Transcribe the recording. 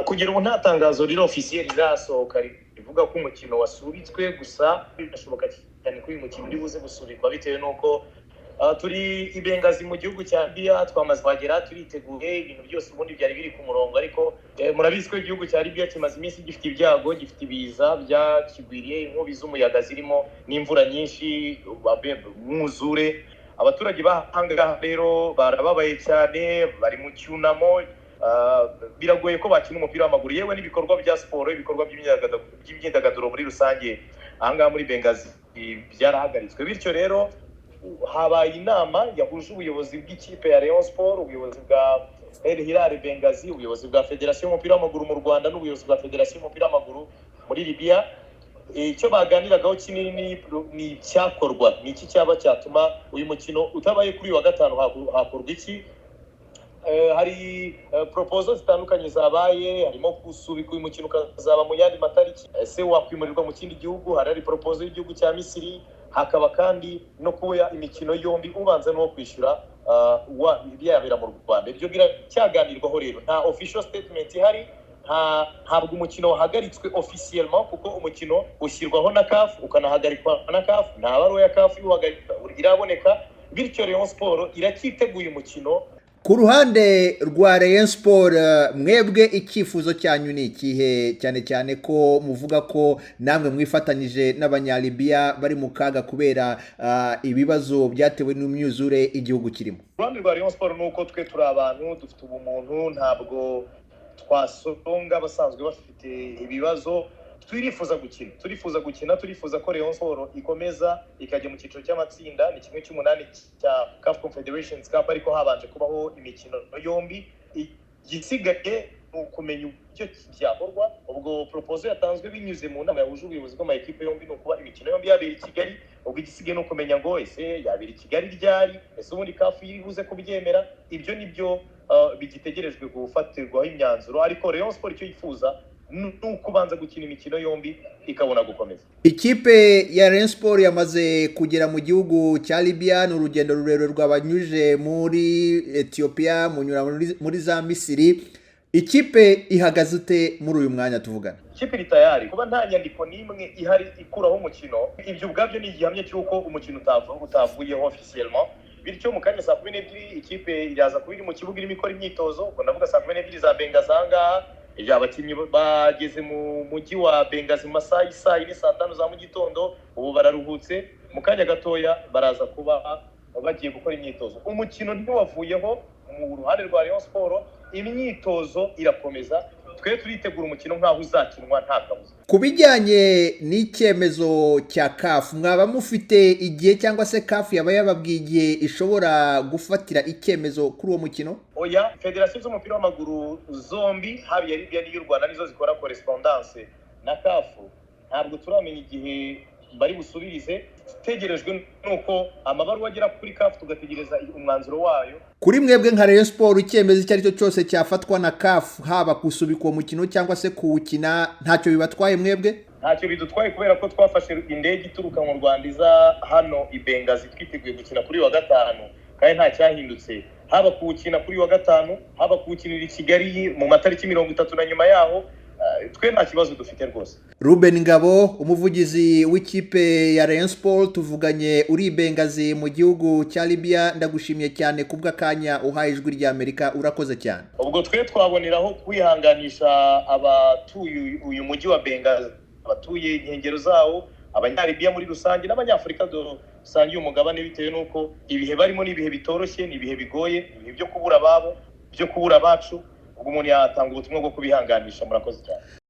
Kugera ubu nta tangazo riri officiel rirasohoka rivuga ko umukino wasubitswe, gusa birashoboka cyane ko uyu mukino uri buze gusubikwa bitewe nuko turi i Bengazi mu gihugu cya Libya, twamaze kuhagera turiteguye, ibintu byose ubundi byari biri ku murongo, ariko murabizi ko igihugu cya Libya kimaze iminsi gifite ibyago, gifite ibiza byakigwiriye, inkubi z'umuyaga zirimo n'imvura nyinshi, umwuzure. Abaturage bahanga rero barababaye cyane, bari mu cyunamo, biragoye ko bakina umupira w'amaguru, yewe n'ibikorwa bya siporo, ibikorwa by'imyidagaduro muri rusange ahangaha muri Bengazi byarahagaritswe. Bityo rero habaye inama yahuje ubuyobozi bw'ikipe ya Rayon Sport, ubuyobozi bwa El Hilal Bengazi, ubuyobozi bwa Federasiyo y'umupira w'amaguru mu Rwanda n'ubuyobozi bwa Federasiyo y'umupira w'amaguru muri Libya. Icyo baganiragaho kinini ni icyakorwa, ni iki cyaba cyatuma uyu mukino utabaye kuri wa gatanu hakorwa iki. Hari proposals zitandukanye zabaye, harimo gusubika uyu mukino ukazaba mu yandi matariki, ese wakwimurirwa mu kindi gihugu. Hari proposal y'igihugu cya Misiri, hakaba kandi no kuba imikino yombi ubanza no kwishyura yabera mu Rwanda. Ibyo biracyaganirwaho rero, nta official statement ihari, ntabwo umukino wahagaritswe officiellement, kuko umukino ushyirwaho na CAF ukanahagarikwa na CAF, nta baruwa ya CAF iwuhagarika iraboneka. Bityo Rayon Sport iracyiteguye umukino. Ku ruhande rwa Rayon Sport, mwebwe icyifuzo cyanyu ni ikihe, cyane cyane ko muvuga ko namwe mwifatanyije n'abanyalibiya bari mu kaga kubera ibibazo byatewe n'imyuzure igihugu kirimo? Uruhande rwa Rayon Sport nuko twe turi abantu dufite ubumuntu, ntabwo twasonga abasanzwe bafite ibibazo. Turifuza gukina, turifuza ko Rayon Sport ikomeza ikajya mu cyiciro cy'amatsinda, ni kimwe cy'umunani cya CAF Confederations Cup, ariko habanje kubaho imikino yombi. Igisigaye ni ukumenya icyo cyakorwa. Ubwo proposal yatanzwe binyuze mu nama yahuje ubuyobozi bw'amakipe yombi, ni ukuba imikino yombi yabera i Kigali. Ubwo igisigaye ni ukumenya ngo ese yabera i Kigali ryari, ese ubundi CAF yibuze kubyemera. Ibyo nibyo bigitegerejwe gufatirwaho imyanzuro, ariko Rayon Sport icyo yifuza nuko ubanza gukina imikino yombi ikabona gukomeza. Ikipe ya Rayon Sport yamaze kugera mu gihugu cya Libya, n'urugendo rurerure rwabanyuje muri Ethiopia, munyura muri za Misiri. Ikipe ihagaze ute muri uyu mwanya tuvugana? Ikipe iri tayari, kuba nta nyandiko n'imwe ihari ikuraho umukino, ibyo ubwabyo ni igihamya cy'uko umukino utavuyeho officiellement. Bityo mu kanya saa 12 ikipe iraza kuba iri mu kibuga irimo ikora imyitozo. Ubwo ndavuga saa 12 za Bengazi ahangaha. Abakinnyi bageze mu mujyi wa Bengazi mu masaha saa 4 saa 5 za mu gitondo, ubu bararuhutse. Mu kanya gatoya baraza kuba bagiye gukora imyitozo. Umukino ntiwavuyeho mu ruhande rwa Rayon Sport, imyitozo irakomeza. Twe turitegura umukino nkaho uzakinwa nta kabuza. Ku bijyanye n'icyemezo cya CAF, mwaba mufite igihe cyangwa se CAF yaba yababwiye igihe ishobora gufatira icyemezo kuri uwo mukino? Oya, Federasiyo z'umupira w'amaguru zombi, haba iya Libya n'iy'u Rwanda, nizo zikora correspondance na CAF. Ntabwo turamenya igihe bari busubirize. Tegerejwe nuko amabaruwa agera kuri CAF tugategereza umwanzuro wayo. Kuri mwebwe nka Rayon Sport, icyemezo icyo ari cyo cyose cyafatwa na CAF, haba kusubika uwo mukino cyangwa se kuwukina, ntacyo bibatwaye mwebwe? Ntacyo bidutwaye, kubera ko twafashe indege ituruka mu Rwanda iza hano i Bengazi, twiteguye gukina kuri wa gatanu, kandi nta cyahindutse. Haba kuwukina kuri wa gatanu, haba kuwukinira i Kigali mu matariki 30 na nyuma yaho, twe nta kibazo dufite rwose. Ruben Ngabo, umuvugizi w'ikipe ya Rayon Sport, tuvuganye uri Bengazi mu gihugu cya Libya. Ndagushimiye cyane kubw'akanya uhaye Ijwi ry'Amerika, urakoze cyane. Ubwo twe twaboneraho kwihanganisha abatuye uyu mujyi wa Bengazi, abatuye inkengero zawo, abanyalibiya muri rusange n'abanyafurika dusangiye umugabane, bitewe nuko ibihe barimo ni ibihe bitoroshye, ni ibihe bigoye, ibihe byo kubura ababo, byo kubura abacu. Ubwo umuntu yatanga ubutumwa bwo kubihanganisha. Murakoze cyane.